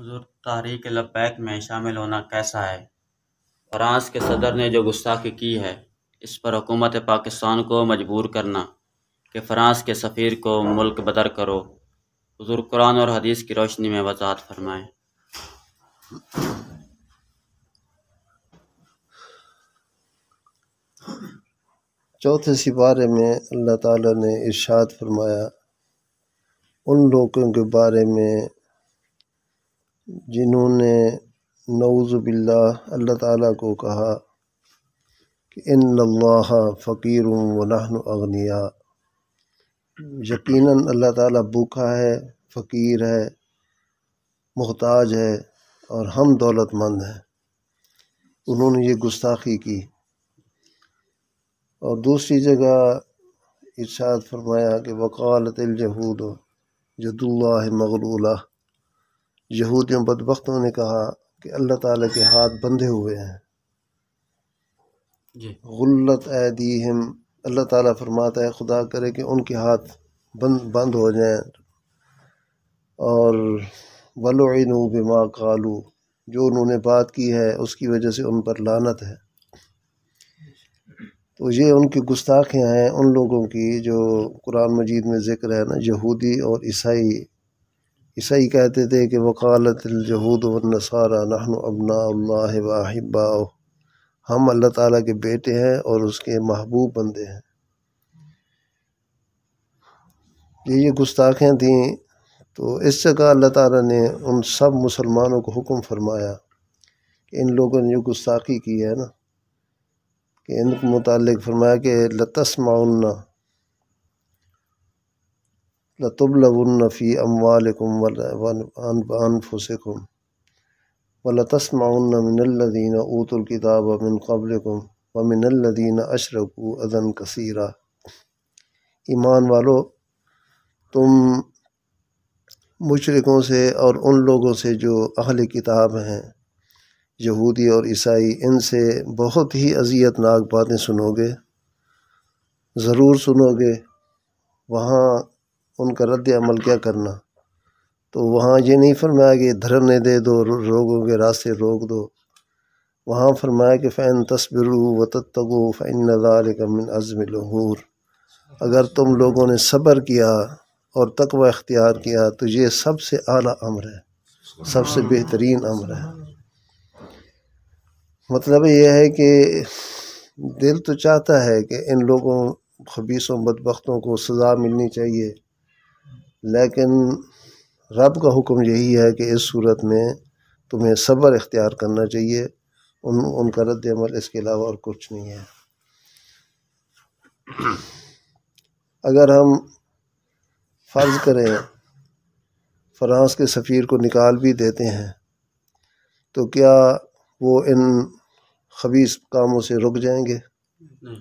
حضور تحریک لبیک میں شامل ہونا کیسا ہے؟ فرانس کے صدر نے جو گستاخی کی ہے اس پر حکومت پاکستان کو مجبور کرنا کہ فرانس کے سفیر کو ملک بدر کرو، حضور قرآن اور حدیث کی روشنی میں وضاحت فرمائیں۔ چوتھے سپارے میں اللہ تعالیٰ نے ارشاد فرمایا ان لوگوں کے بارے میں جنہوں نے نعوذ باللہ اللہ تعالیٰ کو کہا کہ ان اللہ فقیر و نحن اغنیاء، یقیناً اللہ تعالیٰ بھوکا ہے، فقیر ہے، محتاج ہے اور ہم دولت مند ہیں۔ انہوں نے یہ گستاخی کی۔ اور دوسری جگہ ارشاد فرمایا کہ وقالت الجہود ید اللہ مغلولہ، یہودیوں بدبختوں نے کہا کہ اللہ تعالیٰ کے ہاتھ بندھے ہوئے ہیں۔ غلت ایدیہم، اللہ تعالیٰ فرماتا ہے خدا کرے کہ ان کے ہاتھ بند ہو جائیں۔ اور ولعنوا بما قالوا، جو انہوں نے بات کی ہے اس کی وجہ سے ان پر لعنت ہے۔ تو یہ ان کی گستاخیاں ہیں ان لوگوں کی جو قرآن مجید میں ذکر ہے نا، یہودی اور عیسائی کہتے تھے کہ وقالت الجہود والنصارى نحن ابناء اللہ واحباؤہ، ہم اللہ تعالیٰ کے بیٹے ہیں اور اس کے محبوب بندے ہیں۔ یہ گستاخیاں تھیں۔ تو اس جگہ اللہ تعالیٰ نے ان سب مسلمانوں کو حکم فرمایا کہ ان لوگوں نے جو گستاخی کی ہے نا، کہ ان کے متعلق فرمایا کہ لتسمعن لتبلغن فی اموالکم وانفسکم وَلَتَسْمَعُنَّ مِنَ الَّذِينَ أُوتُوا الْكِتَابَ مِنْ قَبْلِكُمْ وَمِنَ الَّذِينَ أَشْرَكُوا أَذًى كَثِيرًا، ایمان والو تم مشرکوں سے اور ان لوگوں سے جو اہل کتاب ہیں، یہودی اور عیسائی، ان سے بہت ہی اذیت ناک باتیں سنو گے، ضرور سنو گے۔ وہاں ان کا رد عمل کیا کرنا؟ تو وہاں یہ نہیں فرمایا کہ دھرنے دے دو، لوگوں کے راستے روک دو۔ وہاں فرمایا کہ فَإِن تَصْبِرُوا وَتَتَّقُوا فَإِنَّ ذَلِكَ مِنْ عَزْمِ الْأُمُورِ، اگر تم لوگوں نے صبر کیا اور تقوی اختیار کیا تو یہ سب سے اعلیٰ امر ہے، سب سے بہترین امر ہے۔ مطلب یہ ہے کہ دل تو چاہتا ہے کہ ان لوگوں خبیثوں بدبختوں کو سزا ملنی چاہیے، لیکن رب کا حکم یہی ہے کہ اس صورت میں تمہیں صبر اختیار کرنا چاہیے، ان کا رد عمل اس کے علاوہ اور کچھ نہیں ہے۔ اگر ہم فرض کریں فرانس کے سفیر کو نکال بھی دیتے ہیں تو کیا وہ ان خبیث کاموں سے رک جائیں گے؟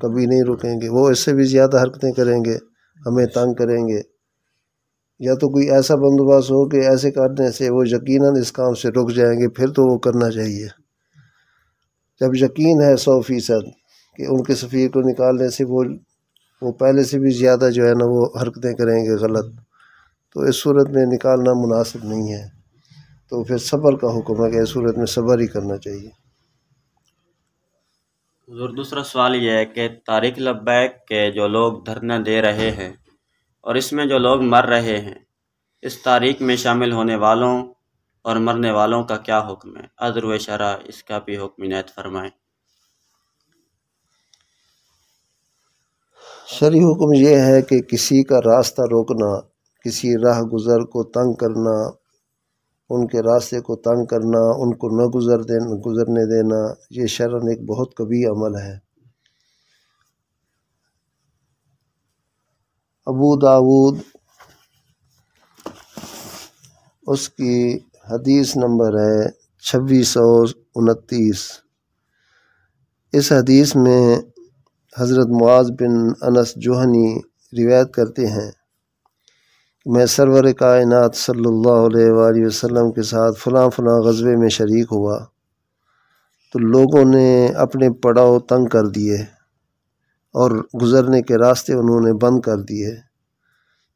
کبھی نہیں رکیں گے، وہ اس سے بھی زیادہ حرکتیں کریں گے، ہمیں تنگ کریں گے۔ یا تو کوئی ایسا بندوبست ہو کہ ایسے کرنے سے وہ یقیناً اس کام سے رک جائیں گے، پھر تو وہ کرنا چاہیے۔ جب یقین ہے 100% کہ ان کے سفیر کو نکالنے سے وہ پہلے سے بھی زیادہ جو ہے نا وہ حرکتیں کریں گے غلط، تو اس صورت میں نکالنا مناسب نہیں ہے۔ تو پھر صبر کا حکم ہے کہ اس صورت میں صبر ہی کرنا چاہیے۔ حضور دوسرا سوال یہ ہے کہ تحریک لبیک کے جو لوگ دھرنا دے رہے ہیں اور اس میں جو لوگ مر رہے ہیں، اس تحریک میں شامل ہونے والوں اور مرنے والوں کا کیا حکم ہے؟ عذر و شرع اس کا بھی حکم عنایت فرمائیں۔ شرعی حکم یہ ہے کہ کسی کا راستہ روکنا، کسی راہ گزر کو تنگ کرنا، ان کے راستے کو تنگ کرنا، ان کو نہ گزرنے دینا، یہ شرعاً ایک بہت کبیح عمل ہے۔ ابو داود اس کی حدیث نمبر ہے 2629۔ اس حدیث میں حضرت معاذ بن انس جوہنی روایت کرتے ہیں کہ میں سرور کائنات صلی اللہ علیہ وآلہ وسلم کے ساتھ فلاں غزوے میں شریک ہوا تو لوگوں نے اپنے پڑاؤ تنگ کر دیے اور گزرنے کے راستے انہوں نے بند کر دیے۔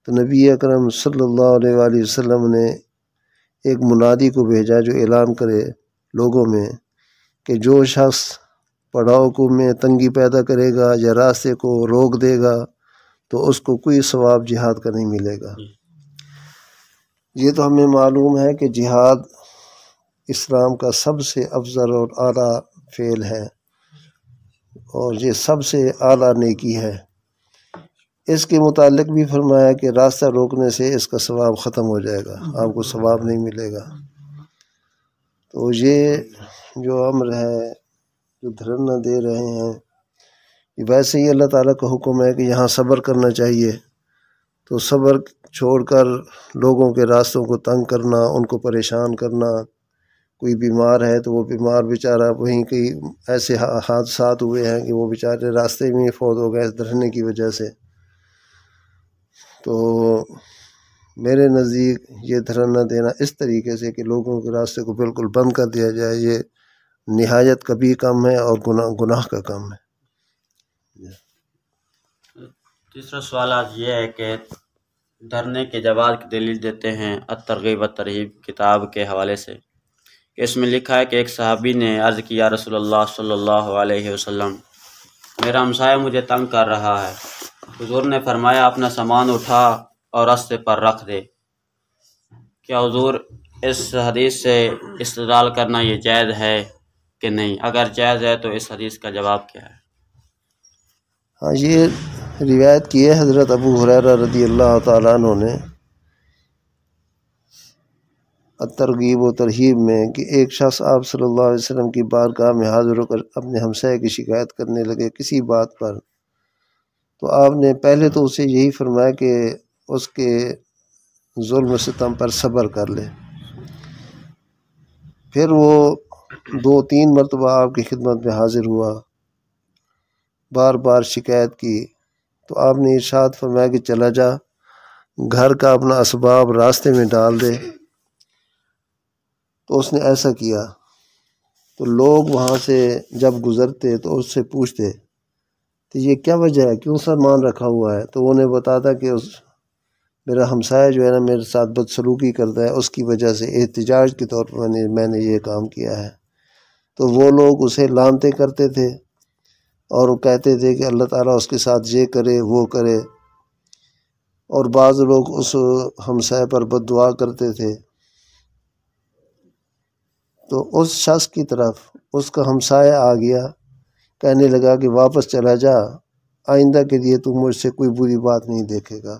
تو نبی اکرم صلی اللہ علیہ وآلہ وسلم نے ایک منادی کو بھیجا جو اعلان کرے لوگوں میں کہ جو شخص پڑاؤ کو میں تنگی پیدا کرے گا یا راستے کو روک دے گا تو اس کو کوئی ثواب جہاد کا نہیں ملے گا۔ یہ تو ہمیں معلوم ہے کہ جہاد اسلام کا سب سے افضل اور اعلیٰ فعل ہے اور یہ سب سے اعلیٰ نیکی ہے۔ اس کے متعلق بھی فرمایا کہ راستہ روکنے سے اس کا ثواب ختم ہو جائے گا، آپ کو ثواب نہیں ملے گا۔ تو یہ جو امر ہے جو دھرنا دے رہے ہیں، ویسے ہی اللہ تعالیٰ کا حکم ہے کہ یہاں صبر کرنا چاہیے، تو صبر چھوڑ کر لوگوں کے راستوں کو تنگ کرنا، ان کو پریشان کرنا، کوئی بیمار ہے تو وہ بیمار بیچارہ وہیں کئی ایسے حادثات ہوئے ہیں کہ وہ بیچارے راستے میں فوت ہو گئے اس دھرنے کی وجہ سے۔ تو میرے نزدیک یہ دھرنا دینا اس طریقے سے کہ لوگوں کے راستے کو بالکل بند کر دیا جائے، یہ نہایت کبھی کم ہے اور گناہ کا کم ہے۔ تیسرا سوال آج یہ ہے کہ دھرنے کے جواز کی دلیل دیتے ہیں الترغیب والترہیب کتاب کے حوالے سے، کہ اس میں لکھا ہے کہ ایک صحابی نے عرض کیا رسول اللہ صلی اللہ علیہ وسلم، میرا ہمسایہ مجھے تنگ کر رہا ہے۔ حضور نے فرمایا اپنا سامان اٹھا اور راستے پر رکھ دے۔ کیا حضور اس حدیث سے استدلال کرنا یہ جائز ہے کہ نہیں؟ اگر جائز ہے تو اس حدیث کا جواب کیا ہے؟ ہاں، یہ روایت کی ہے حضرت ابو ہریرہ رضی اللہ تعالیٰ عنہ نے الترغیب و ترہیب میں کہ ایک شخص آپ صلی اللہ علیہ وسلم کی بارگاہ میں حاضر ہو کر اپنے ہمسائے کی شکایت کرنے لگے کسی بات پر، تو آپ نے پہلے تو اسے یہی فرمایا کہ اس کے ظلم و ستم پر صبر کر لے۔ پھر وہ 2-3 مرتبہ آپ کی خدمت میں حاضر ہوا، بار بار شکایت کی، تو آپ نے ارشاد فرمایا کہ چلا جا، گھر کا اپنا اسباب راستے میں ڈال دے۔ تو اس نے ایسا کیا، تو لوگ وہاں سے جب گزرتے تو اس سے پوچھتے کہ یہ کیا وجہ ہے، کیوں سامان رکھا ہوا ہے؟ تو وہ انہیں بتاتا کہ میرا ہمسایہ جو ہے نا میرے ساتھ بدسلوکی کرتا ہے، اس کی وجہ سے احتجاج کے طور پر میں نے یہ کام کیا ہے۔ تو وہ لوگ اسے لانتے کرتے تھے اور وہ کہتے تھے کہ اللہ تعالیٰ اس کے ساتھ یہ کرے وہ کرے، اور بعض لوگ اس ہمسایہ پر بد دعا کرتے تھے۔ تو اس شخص کی طرف اس کا ہمسایہ آ گیا، کہنے لگا کہ واپس چلا جا، آئندہ کے لیے تو مجھ سے کوئی بری بات نہیں دیکھے گا۔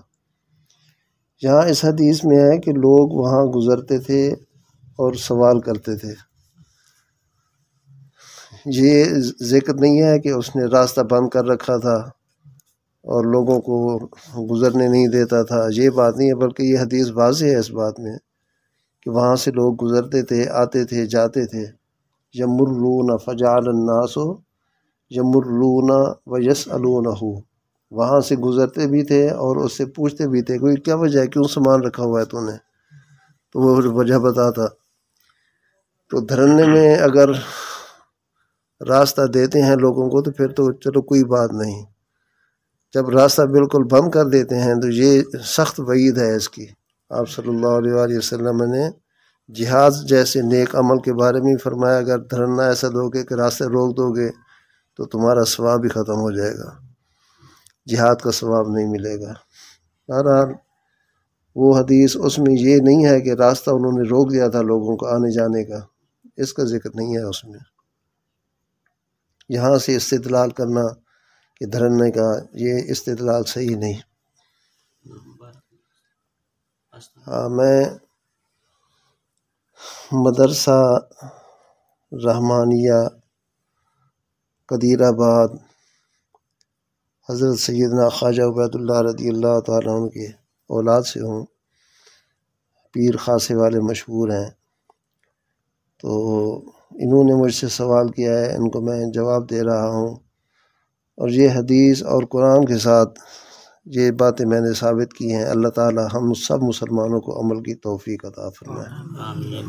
یہاں اس حدیث میں ہے کہ لوگ وہاں گزرتے تھے اور سوال کرتے تھے، یہ ذکر نہیں ہے کہ اس نے راستہ بند کر رکھا تھا اور لوگوں کو گزرنے نہیں دیتا تھا، یہ بات نہیں ہے، بلکہ یہ حدیث واضح ہے اس بات میں کہ وہاں سے لوگ گزرتے تھے، آتے تھے، جاتے تھے۔ یمرون فجعل الناس یمرون ویسألونہ، وہاں سے گزرتے بھی تھے اور اس سے پوچھتے بھی تھے کوئی کیا وجہ ہے، کیوں سامان رکھا ہوا ہے تو نے؟ تو وہ وجہ بتاتا۔ تو دھرنے میں اگر راستہ دیتے ہیں لوگوں کو تو پھر تو چلو کوئی بات نہیں، جب راستہ بالکل بند کر دیتے ہیں تو یہ سخت وعید ہے اس کی۔ آپ صلی اللہ علیہ وآلہ وسلم نے جہاد جیسے نیک عمل کے بارے میں فرمایا اگر دھرنا ایسا دو گے کہ راستے روک دو گے تو تمہارا ثواب بھی ختم ہو جائے گا، جہاد کا ثواب نہیں ملے گا۔ بہرحال وہ حدیث اس میں یہ نہیں ہے کہ راستہ انہوں نے روک دیا تھا لوگوں کو آنے جانے کا، اس کا ذکر نہیں ہے اس میں۔ یہاں سے استدلال کرنا کہ دھرنے کا، یہ استدلال صحیح نہیں۔ ہاں، میں مدرسہ رحمانیہ قدیر آباد حضرت سیدنا خواجہ عبید اللہ رضی اللہ تعالیٰ عنہ کے اولاد سے ہوں، پیر خاصے والے مشہور ہیں۔ تو انہوں نے مجھ سے سوال کیا ہے، ان کو میں جواب دے رہا ہوں، اور یہ حدیث اور قرآن کے ساتھ یہ باتیں میں نے ثابت کی ہیں۔ اللہ تعالی ہم سب مسلمانوں کو عمل کی توفیق عطا فرمائے۔ آمین۔